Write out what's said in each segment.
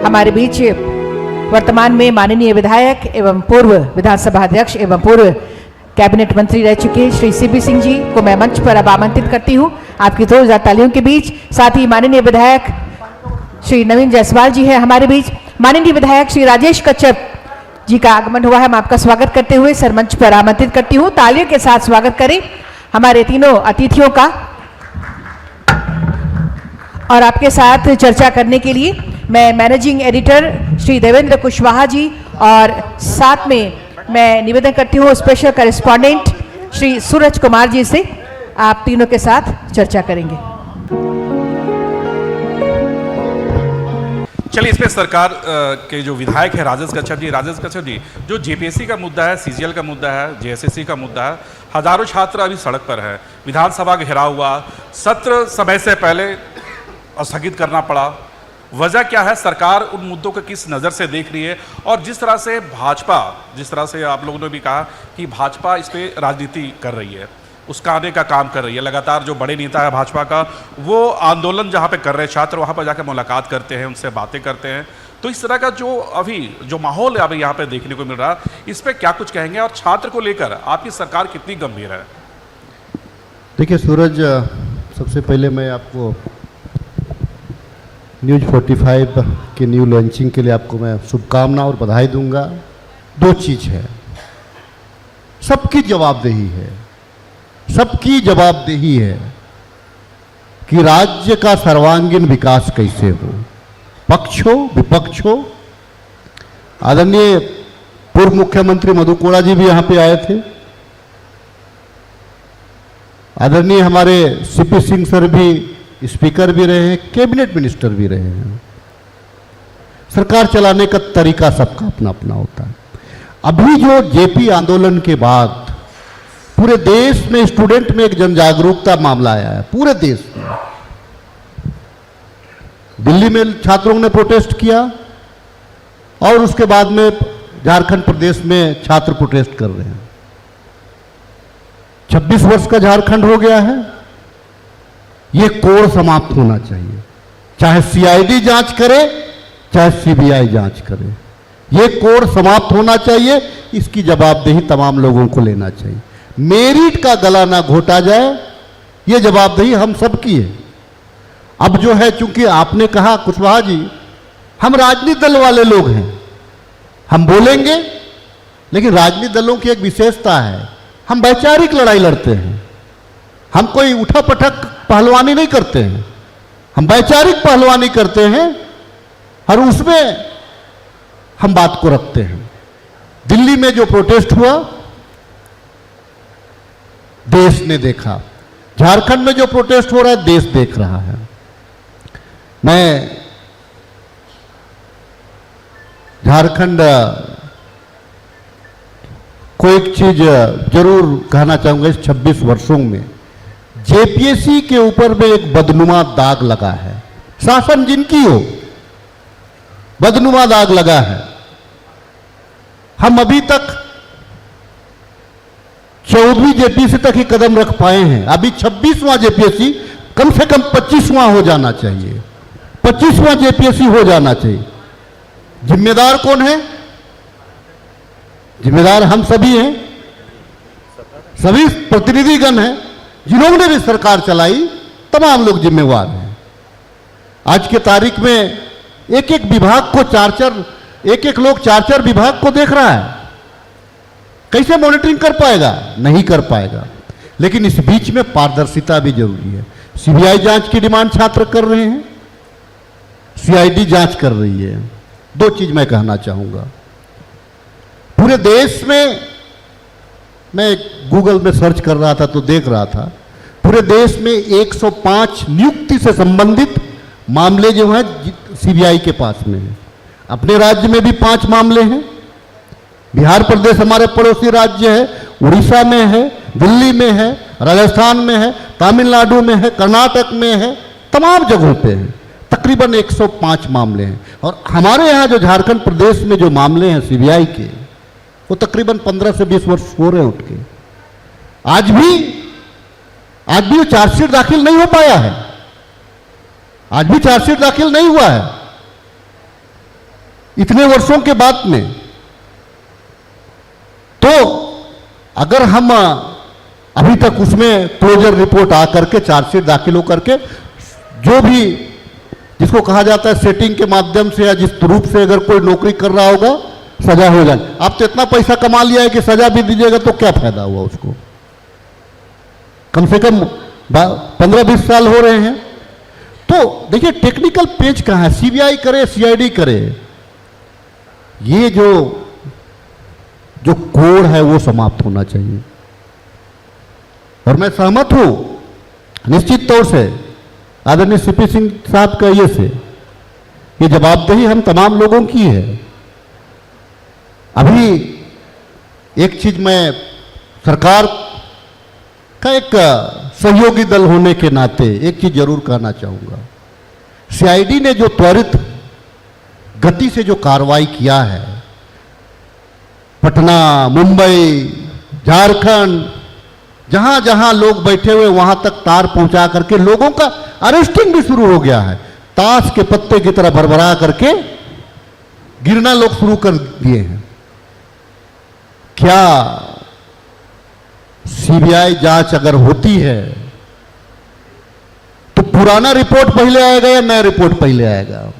हमारे बीच वर्तमान में माननीय विधायक एवं पूर्व विधानसभा अध्यक्ष एवं पूर्व कैबिनेट मंत्री रह चुके श्री सीपी सिंह जी को मैं मंच पर अब आमंत्रित करती हूं, आपकी जोरदार तालियों के बीच। साथ ही माननीय विधायक श्री नवीन जायसवाल जी है हमारे बीच। माननीय विधायक श्री राजेश कच्छप जी का आगमन हुआ है, मैं आपका स्वागत करते हुए सर मंच पर आमंत्रित करती हूं। तालियों के साथ स्वागत करें हमारे तीनों अतिथियों का। और आपके साथ चर्चा करने के लिए मैं मैनेजिंग एडिटर श्री देवेंद्र कुशवाहा जी और साथ में मैं निवेदन करती हूँ स्पेशल करेस्पॉन्डेंट श्री सूरज कुमार जी से, आप तीनों के साथ चर्चा करेंगे। चलिए, इसमें सरकार के जो विधायक है राजेश कच्छप जी, जो जेपीएससी का मुद्दा है, सीजीएल का मुद्दा है, जेएसएससी का मुद्दा है, हजारों छात्र अभी सड़क पर है, विधानसभा घेराव हुआ, सत्र समय से पहले स्थगित करना पड़ा। वजह क्या है? सरकार उन मुद्दों को किस नज़र से देख रही है? और जिस तरह से भाजपा, जिस तरह से आप लोगों ने भी कहा कि भाजपा इस पर राजनीति कर रही है, उसका आने का काम कर रही है। लगातार जो बड़े नेता है भाजपा का, वो आंदोलन जहाँ पे कर रहे हैं छात्र, वहाँ पर जाकर मुलाकात करते हैं, उनसे बातें करते हैं। तो इस तरह का जो अभी जो माहौल है अभी यहाँ पे देखने को मिल रहा है, इस पर क्या कुछ कहेंगे? और छात्र को लेकर आपकी सरकार कितनी गंभीर है? देखिए सूरज, सबसे पहले मैं आपको न्यूज़ 45 के न्यू लॉन्चिंग के लिए आपको मैं शुभकामना और बधाई दूंगा। दो चीज़ है, सबकी जवाबदेही है, सबकी जवाबदेही है कि राज्य का सर्वांगीण विकास कैसे हो, पक्ष हो विपक्ष हो। आदरणीय पूर्व मुख्यमंत्री मधु कोड़ा जी भी यहाँ पे आए थे, आदरणीय हमारे सीपी सिंह सर भी स्पीकर भी रहे हैं, कैबिनेट मिनिस्टर भी रहे हैं। सरकार चलाने का तरीका सबका अपना अपना होता है। अभी जो जेपी आंदोलन के बाद पूरे देश में स्टूडेंट में एक जन जागरूकता मामला आया है, पूरे देश में। दिल्ली में छात्रों ने प्रोटेस्ट किया और उसके बाद में झारखंड प्रदेश में छात्र प्रोटेस्ट कर रहे हैं। 26 वर्ष का झारखंड हो गया है, ये कोड समाप्त होना चाहिए। चाहे सीआईडी जांच करे, चाहे सीबीआई जांच करे, ये कोड समाप्त होना चाहिए। इसकी जवाबदेही तमाम लोगों को लेना चाहिए। मेरिट का गला ना घोटा जाए, ये जवाबदेही हम सबकी है। अब जो है, चूंकि आपने कहा कुशवाहा जी, हम राजनीतिक दल वाले लोग हैं, हम बोलेंगे, लेकिन राजनीतिक दलों की एक विशेषता है, हम वैचारिक लड़ाई लड़ते हैं। हम कोई उठा पटक पहलवानी नहीं करते हैं, हम वैचारिक पहलवानी करते हैं और उसमें हम बात को रखते हैं। दिल्ली में जो प्रोटेस्ट हुआ देश ने देखा, झारखंड में जो प्रोटेस्ट हो रहा है देश देख रहा है। मैं झारखंड को एक चीज जरूर कहना चाहूंगा, इस 26 वर्षों में जेपीएससी के ऊपर में एक बदनुमा दाग लगा है। शासन जिनकी हो, बदनुमा दाग लगा है। हम अभी तक 14वीं जेपीएससी तक ही कदम रख पाए हैं, अभी 26वां जेपीएससी, कम से कम 25वां हो जाना चाहिए, 25वां जेपीएससी हो जाना चाहिए। जिम्मेदार कौन है? जिम्मेदार हम सभी हैं, सभी प्रतिनिधिगण हैं, जिन्होंने भी सरकार चलाई, तमाम लोग जिम्मेवार हैं। आज के तारीख में एक एक विभाग को एक एक लोग चार विभाग को देख रहा है। कैसे मॉनिटरिंग कर पाएगा? नहीं कर पाएगा। लेकिन इस बीच में पारदर्शिता भी जरूरी है। सीबीआई जांच की डिमांड छात्र कर रहे हैं, सीआईडी जांच कर रही है। दो चीज मैं कहना चाहूंगा, पूरे देश में, मैं गूगल में सर्च कर रहा था तो देख रहा था, पूरे देश में 105 नियुक्ति से संबंधित मामले जो हैं सीबीआई के पास में है। अपने राज्य में भी 5 मामले हैं। बिहार प्रदेश हमारे पड़ोसी राज्य है, उड़ीसा में है, दिल्ली में है, राजस्थान में है, तमिलनाडु में है, कर्नाटक में है, तमाम जगहों पे है। तकरीबन 105 मामले हैं। और हमारे यहाँ जो झारखंड प्रदेश में जो मामले हैं सीबीआई के, वो तकरीबन 15 से 20 वर्ष हो रहे हैं उठ के। आज भी वो चार्जशीट दाखिल नहीं हो पाया है, आज भी चार्जशीट दाखिल नहीं हुआ है। इतने वर्षों के बाद में। तो अगर हम अभी तक उसमें क्लोजर रिपोर्ट आकर के चार्जशीट दाखिल होकर के जो भी जिसको कहा जाता है सेटिंग के माध्यम से या जिस रूप से अगर कोई नौकरी कर रहा होगा सजा हो जाए। आप तो इतना पैसा कमा लिया है कि सजा भी दीजिएगा तो क्या फायदा हुआ उसको। कम से कम 15-20 साल हो रहे हैं। तो देखिए टेक्निकल पेज कहां है, सीबीआई करे सीआईडी करे, ये जो कोड है वो समाप्त होना चाहिए। और मैं सहमत हूं निश्चित तौर से आदरणीय सीपी सिंह साहब का ये जवाबदेही हम तमाम लोगों की है। अभी एक चीज मैं सरकार का एक सहयोगी दल होने के नाते एक चीज जरूर कहना चाहूंगा। सीआईडी ने जो त्वरित गति से जो कार्रवाई किया है, पटना, मुंबई, झारखंड, जहां जहां लोग बैठे हुए वहां तक तार पहुंचा करके लोगों का अरेस्टिंग भी शुरू हो गया है। ताश के पत्ते की तरह भरभरा करके गिरना लोग शुरू कर दिए हैं। क्या सीबीआई जांच अगर होती है तो पुराना रिपोर्ट पहले आएगा या नया रिपोर्ट पहले आएगा?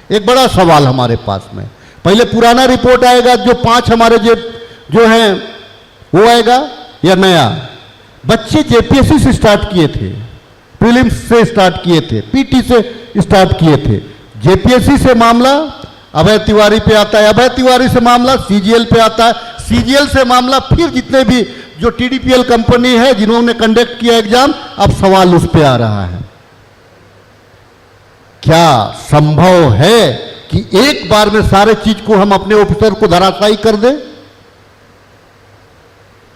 एक बड़ा सवाल हमारे पास में। पहले पुराना रिपोर्ट आएगा जो 5 हमारे जो हैं वो आएगा या नया? बच्चे जेपीएससी से स्टार्ट किए थे, प्रीलिम्स से स्टार्ट किए थे, पीटी से स्टार्ट किए थे। जेपीएससी से मामला अभय तिवारी पे आता है, अभय तिवारी से मामला सीजीएल पे आता है, सीजीएल से मामला फिर जितने भी जो टीडीपीएल कंपनी है जिन्होंने कंडक्ट किया एग्जाम, अब सवाल उस पे आ रहा है। क्या संभव है कि एक बार में सारे चीज को हम अपने ऑफिसर को धराशायी कर दें?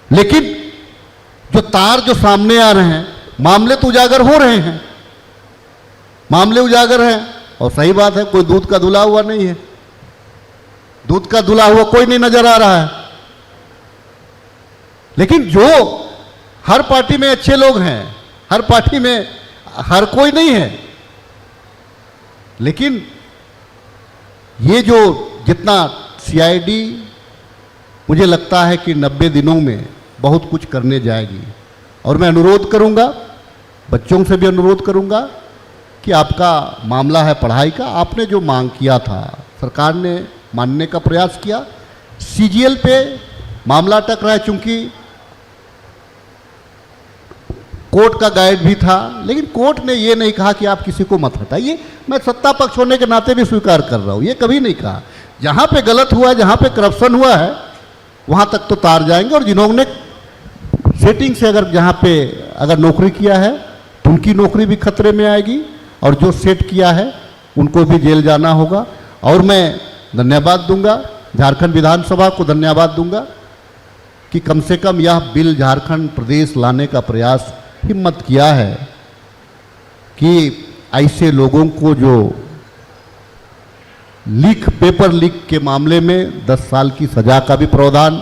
लेकिन जो तार जो सामने आ रहे हैं, मामले तो उजागर हो रहे हैं, मामले उजागर हैं। और सही बात है, कोई दूध का धुला हुआ नहीं है, दूध का धुला हुआ कोई नहीं नजर आ रहा है। लेकिन जो हर पार्टी में अच्छे लोग हैं, हर पार्टी में हर कोई नहीं है, लेकिन ये जो जितना सीआईडी मुझे लगता है कि 90 दिनों में बहुत कुछ करने जाएगी। और मैं अनुरोध करूंगा, बच्चों से भी अनुरोध करूंगा कि आपका मामला है पढ़ाई का, आपने जो मांग किया था सरकार ने मानने का प्रयास किया। सीजीएल पे मामला अटक रहा है, चूंकि कोर्ट का गाइड भी था, लेकिन कोर्ट ने ये नहीं कहा कि आप किसी को मत हटाइए। मैं सत्ता पक्ष होने के नाते भी स्वीकार कर रहा हूं, ये कभी नहीं कहा। जहां पे गलत हुआ है, जहां पे करप्शन हुआ है, वहां तक तो तार जाएंगे। और जिन्होंने सेटिंग से अगर जहां पे अगर नौकरी किया है तो उनकी नौकरी भी खतरे में आएगी, और जो सेट किया है उनको भी जेल जाना होगा। और मैं धन्यवाद दूंगा, झारखंड विधानसभा को धन्यवाद दूंगा कि कम से कम यह बिल झारखंड प्रदेश लाने का प्रयास हिम्मत किया है कि ऐसे लोगों को जो पेपर लीक के मामले में 10 साल की सजा का भी प्रावधान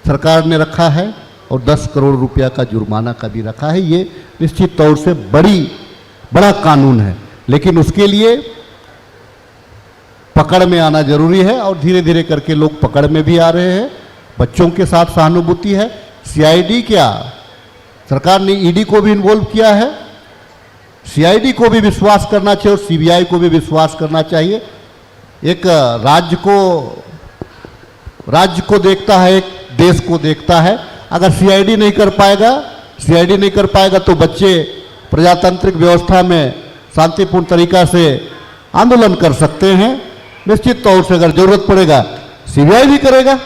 सरकार ने रखा है और 10 करोड़ रुपया का जुर्माना का भी रखा है। ये निश्चित तौर से बड़ा कानून है, लेकिन उसके लिए पकड़ में आना जरूरी है। और धीरे धीरे करके लोग पकड़ में भी आ रहे हैं। बच्चों के साथ सहानुभूति है। सीआईडी क्या, सरकार ने ईडी को भी इन्वॉल्व किया है। सीआईडी को भी विश्वास करना चाहिए और सीबीआई को भी विश्वास करना चाहिए। एक राज्य को देखता है, एक देश को देखता है। अगर सीआईडी नहीं कर पाएगा तो बच्चे प्रजातांत्रिक व्यवस्था में शांतिपूर्ण तरीका से आंदोलन कर सकते हैं। निश्चित तौर से अगर जरूरत पड़ेगा सीबीआई भी करेगा,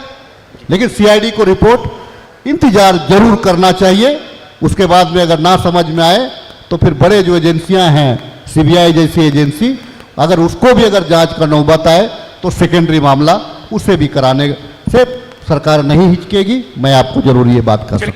लेकिन सीआईडी को रिपोर्ट इंतजार जरूर करना चाहिए। उसके बाद में अगर ना समझ में आए तो फिर बड़े जो एजेंसियां हैं, सीबीआई जैसी एजेंसी, अगर उसको भी अगर जांच का नौबत आए तो सेकेंडरी मामला उसे भी कराने से सरकार नहीं हिचकेगी। मैं आपको जरूर ये बात कर सकता हूं।